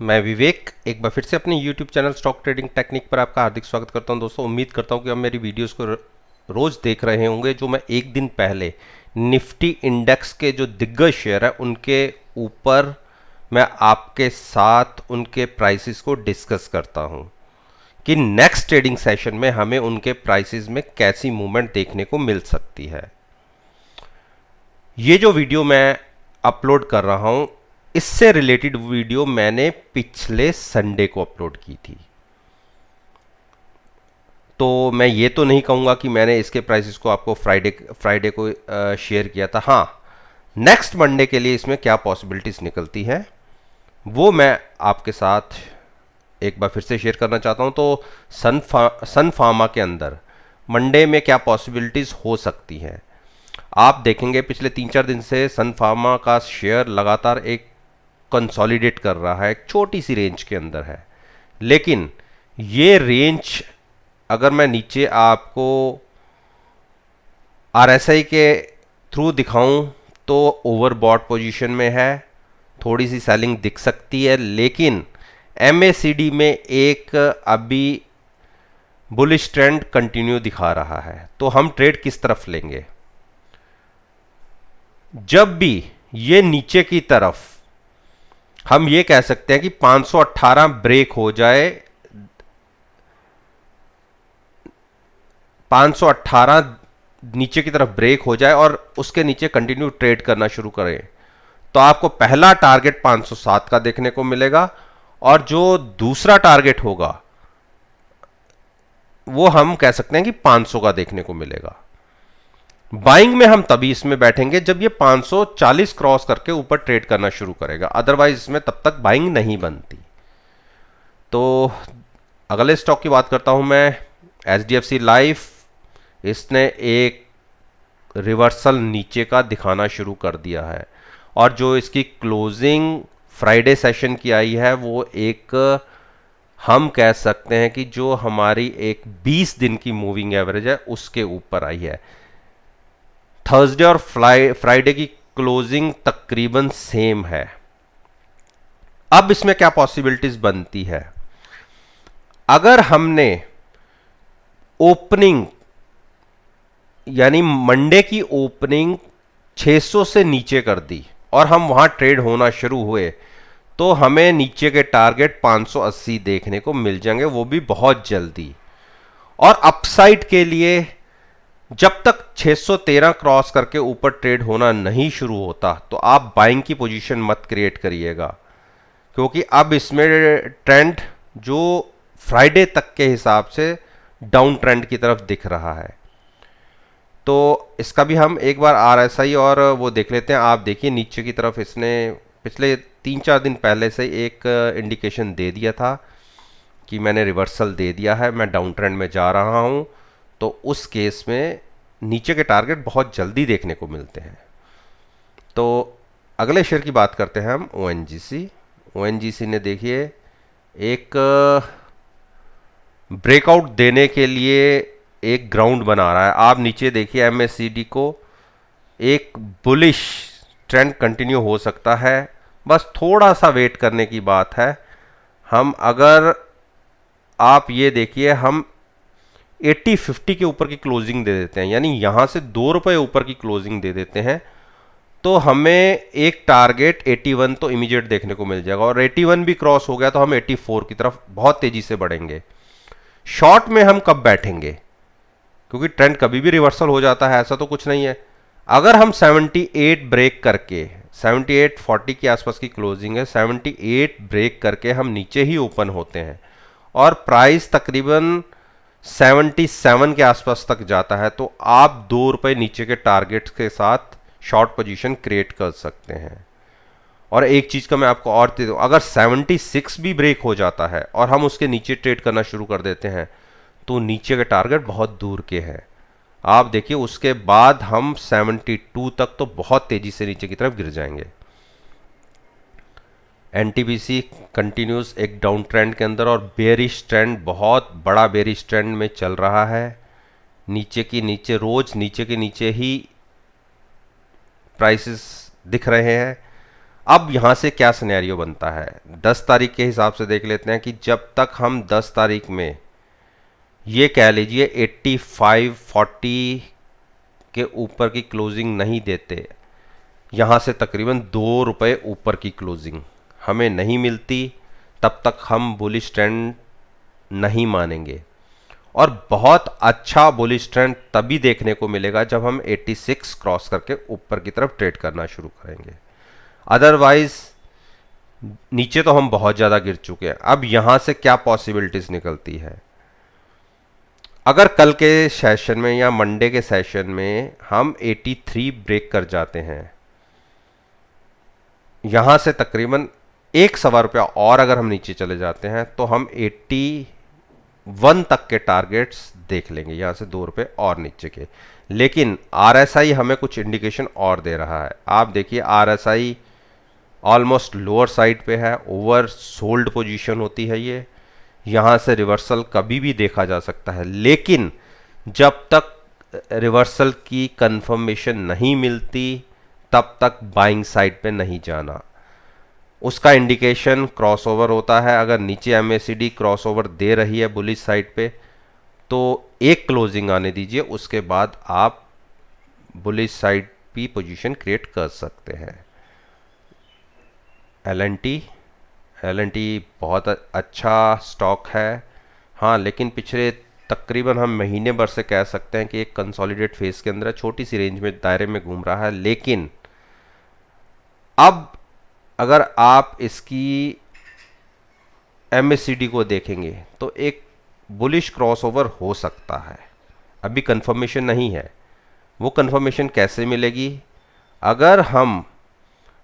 मैं विवेक एक बार फिर से अपने YouTube channel stock trading technique पर आपका हार्दिक स्वागत करता हूं। दोस्तों, उम्मीद करता हूं कि आप मेरी वीडियोस को रोज देख रहे होंगे। जो मैं एक दिन पहले निफ्टी इंडेक्स के जो दिग्गज शेयर है उनके ऊपर मैं आपके साथ उनके प्राइसेस को डिस्कस करता हूं कि नेक्स्ट ट्रेडिंग सेशन में हमें उनके प्राइसेस में कैसी मूवमेंट देखने को मिल सकती है। ये जो वीडियो मैं अपलोड कर रहा हूं, इससे रिलेटेड वीडियो मैंने पिछले संडे को अपलोड की थी। तो मैं ये तो नहीं कहूँगा कि मैंने इसके प्राइसेस को आपको फ्राइडे को शेयर किया था। हाँ, नेक्स्ट मंडे के लिए इसमें क्या पॉसिबिलिटीज़ निकलती हैं वो मैं आपके साथ एक बार फिर से शेयर करना चाहता हूँ। तो सन फार्मा के अंदर मंडे में क्या पॉसिबिलिटीज़ हो सकती हैं, आप देखेंगे पिछले 3-4 दिन से सन फार्मा का शेयर लगातार एक कंसोलिडेट कर रहा है, एक छोटी सी रेंज के अंदर है। लेकिन ये रेंज अगर मैं नीचे आपको आरएसआई के थ्रू दिखाऊं तो ओवरबॉट पोजीशन में है, थोड़ी सी सेलिंग दिख सकती है। लेकिन एमएसीडी में एक अभी बुलिश ट्रेंड कंटिन्यू दिखा रहा है। तो हम ट्रेड किस तरफ लेंगे? जब भी ये नीचे की तरफ हम ये कह सकते हैं कि 518 ब्रेक हो जाए, 518 नीचे की तरफ ब्रेक हो जाए और उसके नीचे कंटिन्यू ट्रेड करना शुरू करें, तो आपको पहला टारगेट 507 का देखने को मिलेगा और जो दूसरा टारगेट होगा वो हम कह सकते हैं कि 500 का देखने को मिलेगा। बाइंग में हम तभी इसमें बैठेंगे जब ये 540 क्रॉस करके ऊपर ट्रेड करना शुरू करेगा, अदरवाइज इसमें तब तक बाइंग नहीं बनती। तो अगले स्टॉक की बात करता हूं मैं, एचडीएफसी लाइफ। इसने एक रिवर्सल नीचे का दिखाना शुरू कर दिया है और जो इसकी क्लोजिंग फ्राइडे सेशन की आई है वो एक हम कह सकते हैं कि जो हमारी एक 20 दिन की मूविंग एवरेज है उसके ऊपर आई है। थर्सडे और फ्राइडे की क्लोजिंग तकरीबन सेम है। अब इसमें क्या पॉसिबिलिटीज बनती है? अगर हमने ओपनिंग यानी मंडे की ओपनिंग 600 से नीचे कर दी और हम वहां ट्रेड होना शुरू हुए तो हमें नीचे के टारगेट 580 देखने को मिल जाएंगे, वो भी बहुत जल्दी। और अपसाइड के लिए जब तक 613 क्रॉस करके ऊपर ट्रेड होना नहीं शुरू होता तो आप बाइंग की पोजीशन मत क्रिएट करिएगा, क्योंकि अब इसमें ट्रेंड जो फ्राइडे तक के हिसाब से डाउन ट्रेंड की तरफ दिख रहा है। तो इसका भी हम एक बार आरएसआई और वो देख लेते हैं। आप देखिए नीचे की तरफ इसने पिछले 3-4 दिन पहले से एक इंडिकेशन दे दिया था कि मैंने रिवर्सल दे दिया है, मैं डाउन ट्रेंड में जा रहा हूं। तो उस केस में नीचे के टारगेट बहुत जल्दी देखने को मिलते हैं। तो अगले शेयर की बात करते हैं हम, ओएनजीसी। ओएनजीसी ने देखिए एक ब्रेकआउट देने के लिए एक ग्राउंड बना रहा है। आप नीचे देखिए एमएसीडी को, एक बुलिश ट्रेंड कंटिन्यू हो सकता है, बस थोड़ा सा वेट करने की बात है। हम अगर आप ये देखिए हम 80-50 के ऊपर की क्लोजिंग दे देते हैं, यानी यहां से 2 रुपए ऊपर की क्लोजिंग दे देते हैं तो हमें एक टारगेट 81 तो इमीडिएट देखने को मिल जाएगा। और 81 भी क्रॉस हो गया तो हम 84 की तरफ बहुत तेजी से बढ़ेंगे। शॉर्ट में हम कब बैठेंगे, क्योंकि ट्रेंड कभी भी रिवर्सल हो जाता है, ऐसा तो कुछ नहीं है। अगर हम 78 ब्रेक करके, 78.40 के आसपास की क्लोजिंग है, 78 ब्रेक करके हम नीचे ही ओपन होते हैं और प्राइस तकरीबन 77 के आसपास तक जाता है तो आप 2 रुपए नीचे के टारगेट्स के साथ शॉर्ट पोजीशन क्रिएट कर सकते हैं। और एक चीज का मैं आपको और दे दूं, अगर 76 भी ब्रेक हो जाता है और हम उसके नीचे ट्रेड करना शुरू कर देते हैं तो नीचे के टारगेट बहुत दूर के हैं। आप देखिए उसके बाद हम 72 तक तो बहुत तेजी से नीचे की तरफ गिर जाएंगे। एनटीपीसी कंटिन्यूस एक डाउन ट्रेंड के अंदर और बेरिश ट्रेंड, बहुत बड़ा बेरिश ट्रेंड में चल रहा है। नीचे की नीचे, रोज नीचे के नीचे ही प्राइसेस दिख रहे हैं। अब यहाँ से क्या सिनेरियो बनता है, 10 तारीख के हिसाब से देख लेते हैं कि जब तक हम 10 तारीख में ये कह लीजिए 8540 के ऊपर की क्लोजिंग नहीं देते, यहाँ से तकरीबन 2 रुपये ऊपर की क्लोजिंग हमें नहीं मिलती, तब तक हम बुलिश ट्रेंड नहीं मानेंगे। और बहुत अच्छा बुलिश ट्रेंड तभी देखने को मिलेगा जब हम 86 क्रॉस करके ऊपर की तरफ ट्रेड करना शुरू करेंगे। अदरवाइज नीचे तो हम बहुत ज़्यादा गिर चुके हैं। अब यहाँ से क्या पॉसिबिलिटीज़ निकलती है, अगर कल के सेशन में या मंडे के सेशन में हम 83 ब्रेक कर जाते हैं, यहाँ से तकरीबन 1 रुपया और अगर हम नीचे चले जाते हैं तो हम 81 तक के टारगेट्स देख लेंगे, यहाँ से 2 रुपये और नीचे के। लेकिन RSI हमें कुछ इंडिकेशन और दे रहा है। आप देखिए RSI ऑलमोस्ट लोअर साइड पे है, ओवर सोल्ड पोजीशन होती है ये, यहाँ से रिवर्सल कभी भी देखा जा सकता है। लेकिन जब तक रिवर्सल की कंफर्मेशन नहीं मिलती तब तक बाइंग साइड पे नहीं जाना। उसका इंडिकेशन क्रॉसओवर होता है। अगर नीचे MACD क्रॉसओवर दे रही है बुलिश साइड पे तो एक क्लोजिंग आने दीजिए, उसके बाद आप बुलिश साइड की पोजीशन क्रिएट कर सकते हैं। L&T बहुत अच्छा स्टॉक है, हाँ, लेकिन पिछले तकरीबन हम महीने भर से कह सकते हैं कि एक कंसोलिडेट फेज के अंदर छोटी सी रेंज में दायरे में घूम रहा है। लेकिन अब अगर आप इसकी MACD को देखेंगे तो एक बुलिश क्रॉसओवर हो सकता है, अभी कंफर्मेशन नहीं है। वो कंफर्मेशन कैसे मिलेगी, अगर हम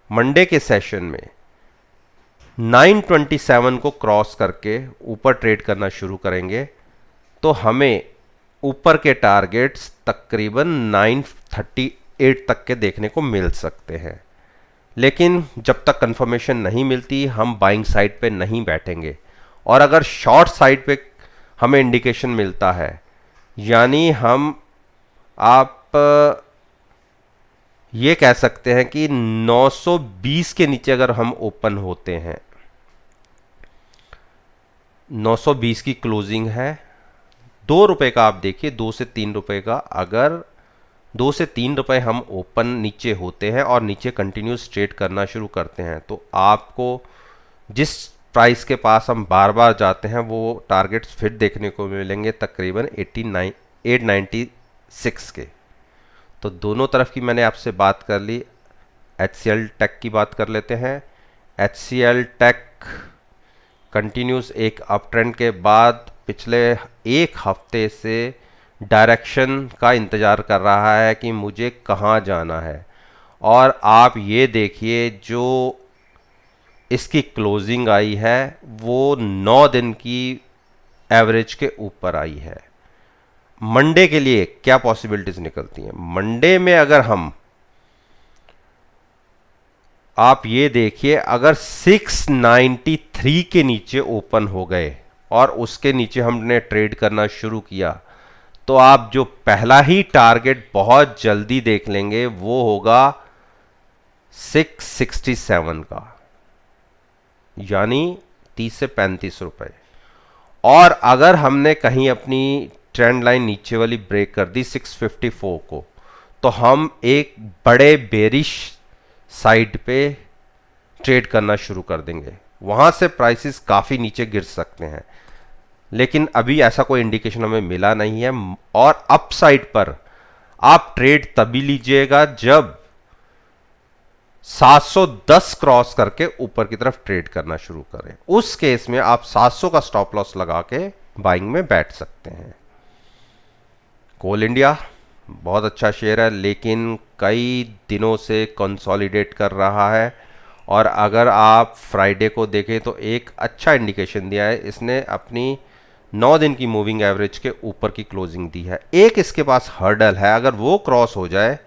मंडे के सेशन में 927 को क्रॉस करके ऊपर ट्रेड करना शुरू करेंगे तो हमें ऊपर के टारगेट्स तकरीबन 938 तक के देखने को मिल सकते हैं। लेकिन जब तक कंफर्मेशन नहीं मिलती हम बाइंग साइड पे नहीं बैठेंगे। और अगर शॉर्ट साइड पे हमें इंडिकेशन मिलता है, यानी आप ये कह सकते हैं कि 920 के नीचे अगर हम ओपन होते हैं, 920 की क्लोजिंग है, 2 रुपए का आप देखिए, 2 से 3 रुपए का, अगर 2 से 3 रुपए हम ओपन नीचे होते हैं और नीचे कंटिन्यूस ट्रेड करना शुरू करते हैं तो आपको जिस प्राइस के पास हम बार बार जाते हैं वो टारगेट्स फिर देखने को मिलेंगे तकरीबन 896 के। तो दोनों तरफ की मैंने आपसे बात कर ली। HCL टेक की बात कर लेते हैं। HCL टेक कंटिन्यूस एक अप ट्रेंड के बाद पिछले एक हफ्ते से डायरेक्शन का इंतज़ार कर रहा है कि मुझे कहाँ जाना है। और आप ये देखिए जो इसकी क्लोजिंग आई है वो 9 दिन की एवरेज के ऊपर आई है। मंडे के लिए क्या पॉसिबिलिटीज निकलती हैं, मंडे में अगर आप ये देखिए अगर 693 के नीचे ओपन हो गए और उसके नीचे हमने ट्रेड करना शुरू किया तो आप जो पहला ही टारगेट बहुत जल्दी देख लेंगे वो होगा 667 का, यानी 30 से 35 रुपए। और अगर हमने कहीं अपनी ट्रेंड लाइन नीचे वाली ब्रेक कर दी 654 को तो हम एक बड़े बेरिश साइड पे ट्रेड करना शुरू कर देंगे। वहां से प्राइसेस काफ़ी नीचे गिर सकते हैं, लेकिन अभी ऐसा कोई इंडिकेशन हमें मिला नहीं है। और अप साइड पर आप ट्रेड तभी लीजिएगा जब 710 क्रॉस करके ऊपर की तरफ ट्रेड करना शुरू करें। उस केस में आप 700 का स्टॉप लॉस लगा के बाइंग में बैठ सकते हैं। कोल इंडिया बहुत अच्छा शेयर है, लेकिन कई दिनों से कंसोलिडेट कर रहा है। और अगर आप फ्राइडे को देखें तो एक अच्छा इंडिकेशन दिया है, इसने अपनी 9 दिन की मूविंग एवरेज के ऊपर की क्लोजिंग दी है। एक इसके पास हर्डल है, अगर वो क्रॉस हो जाए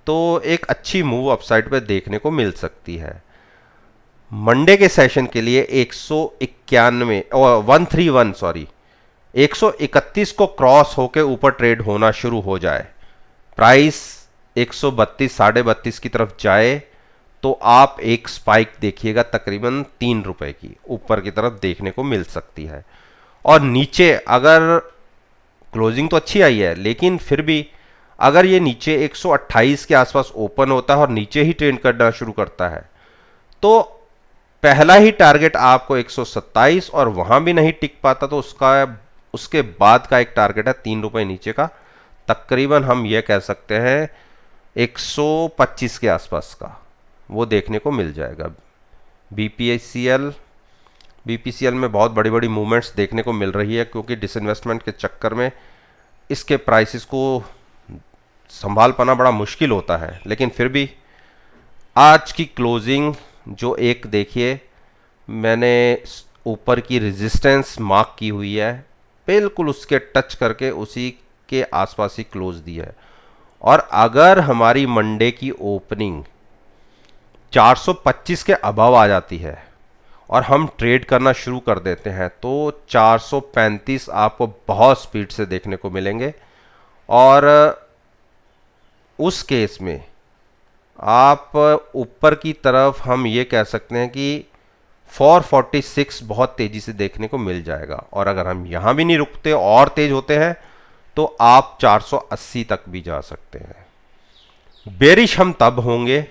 तो एक अच्छी मूव अपसाइड पे देखने को मिल सकती है। मंडे के सेशन के लिए 131 को क्रॉस होके ऊपर ट्रेड होना शुरू हो जाए, प्राइस 132 32.5 की तरफ जाए तो आप एक स्पाइक देखिएगा तकरीबन 3 रुपए की ऊपर की तरफ देखने को मिल सकती है। और नीचे अगर क्लोजिंग तो अच्छी आई है, लेकिन फिर भी अगर ये नीचे 128 के आसपास ओपन होता है और नीचे ही ट्रेंड करना शुरू करता है, तो पहला ही टारगेट आपको 127 और वहां भी नहीं टिक पाता तो उसके बाद का एक टारगेट है 3 रुपए नीचे का, तकरीबन हम ये कह सकते हैं 125 के आसपास का, वो देखने को मिल जाएगा। बीपीसीएल बीपीसीएल में बहुत बड़ी बड़ी मूवमेंट्स देखने को मिल रही है, क्योंकि डिसइन्वेस्टमेंट के चक्कर में इसके प्राइसेस को संभाल पाना बड़ा मुश्किल होता है। लेकिन फिर भी आज की क्लोजिंग जो एक देखिए, मैंने ऊपर की रेजिस्टेंस मार्क की हुई है, बिल्कुल उसके टच करके उसी के आसपास ही क्लोज दी है। और अगर हमारी मंडे की ओपनिंग 425 के अबव आ जाती है और हम ट्रेड करना शुरू कर देते हैं, तो 435 आपको बहुत स्पीड से देखने को मिलेंगे। और उस केस में आप ऊपर की तरफ हम ये कह सकते हैं कि 446 बहुत तेजी से देखने को मिल जाएगा। और अगर हम यहां भी नहीं रुकते और तेज होते हैं तो आप 480 तक भी जा सकते हैं। बेरिश हम तब होंगे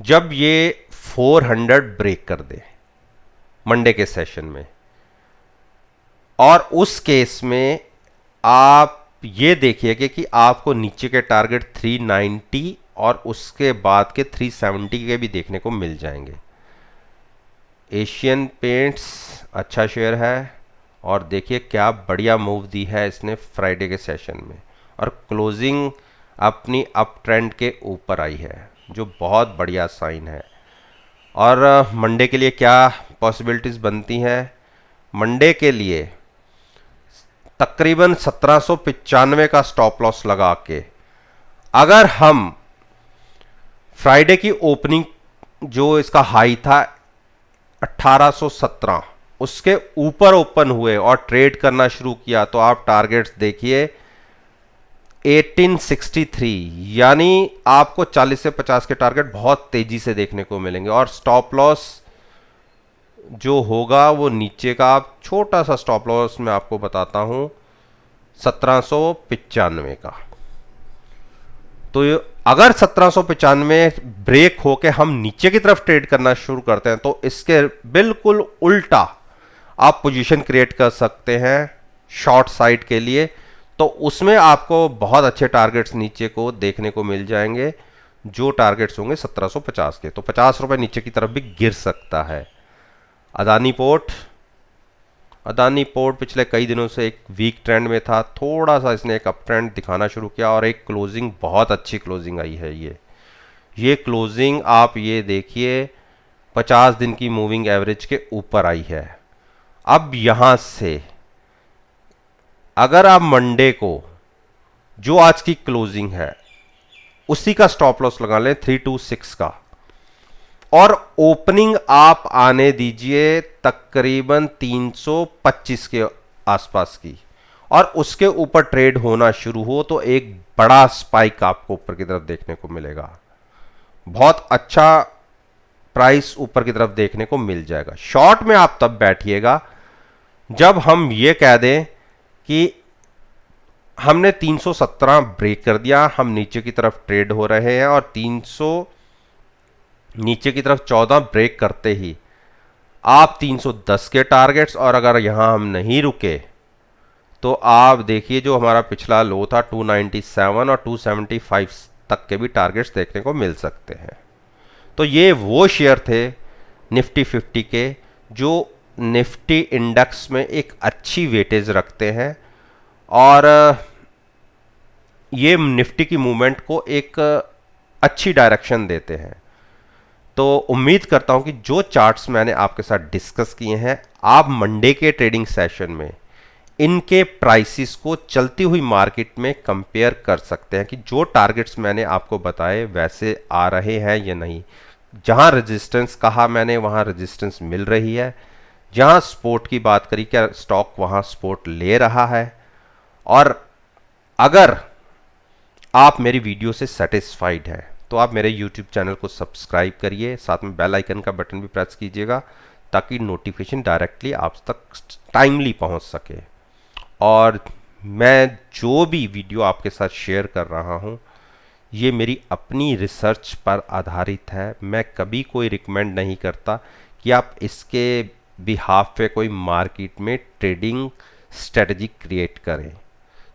जब ये 400 ब्रेक कर दे मंडे के सेशन में, और उस केस में आप ये देखिए कि आपको नीचे के टारगेट 390 और उसके बाद के 370 के भी देखने को मिल जाएंगे। एशियन पेंट्स अच्छा शेयर है और देखिए क्या बढ़िया मूव दी है इसने फ्राइडे के सेशन में, और क्लोजिंग अपनी अप ट्रेंड के ऊपर आई है, जो बहुत बढ़िया साइन है। और मंडे के लिए क्या पॉसिबिलिटीज़ बनती हैं? मंडे के लिए तकरीबन 1795 का स्टॉप लॉस लगा के अगर हम फ्राइडे की ओपनिंग जो इसका हाई था 1817 उसके ऊपर ओपन हुए और ट्रेड करना शुरू किया, तो आप टारगेट्स देखिए 1863, यानी आपको 40 से 50 के टारगेट बहुत तेजी से देखने को मिलेंगे। और स्टॉप लॉस जो होगा वो नीचे का, आप छोटा सा स्टॉप लॉस मैं आपको बताता हूं 1795 का। तो अगर 1795 ब्रेक होके हम नीचे की तरफ ट्रेड करना शुरू करते हैं, तो इसके बिल्कुल उल्टा आप पोजीशन क्रिएट कर सकते हैं शॉर्ट साइड के लिए। तो उसमें आपको बहुत अच्छे टारगेट्स नीचे को देखने को मिल जाएंगे, जो टारगेट्स होंगे 1750 के। तो 50 रुपए नीचे की तरफ भी गिर सकता है। अदानी पोर्ट पिछले कई दिनों से एक वीक ट्रेंड में था, थोड़ा सा इसने एक अप ट्रेंड दिखाना शुरू किया और एक क्लोजिंग, बहुत अच्छी क्लोजिंग आई है। ये क्लोजिंग आप ये देखिए 50 दिन की मूविंग एवरेज के ऊपर आई है। अब यहां से अगर आप मंडे को जो आज की क्लोजिंग है उसी का स्टॉप लॉस लगा लें 326 का, और ओपनिंग आप आने दीजिए तकरीबन 325 के आसपास की, और उसके ऊपर ट्रेड होना शुरू हो, तो एक बड़ा स्पाइक आपको ऊपर की तरफ देखने को मिलेगा। बहुत अच्छा प्राइस ऊपर की तरफ देखने को मिल जाएगा। शॉर्ट में आप तब बैठिएगा जब हम ये कह दें कि हमने 317 ब्रेक कर दिया, हम नीचे की तरफ ट्रेड हो रहे हैं, और 300 नीचे की तरफ 14 ब्रेक करते ही आप 310 के टारगेट्स, और अगर यहां हम नहीं रुके तो आप देखिए जो हमारा पिछला लो था 297 और 275 तक के भी टारगेट्स देखने को मिल सकते हैं। तो ये वो शेयर थे निफ्टी 50 के जो निफ्टी इंडेक्स में एक अच्छी वेटेज रखते हैं, और ये निफ्टी की मूवमेंट को एक अच्छी डायरेक्शन देते हैं। तो उम्मीद करता हूं कि जो चार्ट्स मैंने आपके साथ डिस्कस किए हैं, आप मंडे के ट्रेडिंग सेशन में इनके प्राइसेस को चलती हुई मार्केट में कंपेयर कर सकते हैं कि जो टारगेट्स मैंने आपको बताए वैसे आ रहे हैं या नहीं। जहां रेजिस्टेंस कहा मैंने वहां रेजिस्टेंस मिल रही है, जहां सपोर्ट की बात करी क्या स्टॉक वहां सपोर्ट ले रहा है। और अगर आप मेरी वीडियो से सेटिस्फाइड हैं तो आप मेरे YouTube चैनल को सब्सक्राइब करिए, साथ में बेल आइकन का बटन भी प्रेस कीजिएगा ताकि नोटिफिकेशन डायरेक्टली आप तक टाइमली पहुंच सके। और मैं जो भी वीडियो आपके साथ शेयर कर रहा हूं, ये मेरी अपनी रिसर्च पर आधारित है। मैं कभी कोई रिकमेंड नहीं करता कि आप इसके बिहाफ पे कोई मार्केट में ट्रेडिंग स्ट्रेटजी क्रिएट करें।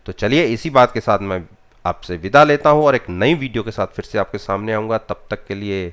तो चलिए इसी बात के साथ मैं आपसे विदा लेता हूं और एक नई वीडियो के साथ फिर से आपके सामने आऊँगा। तब तक के लिए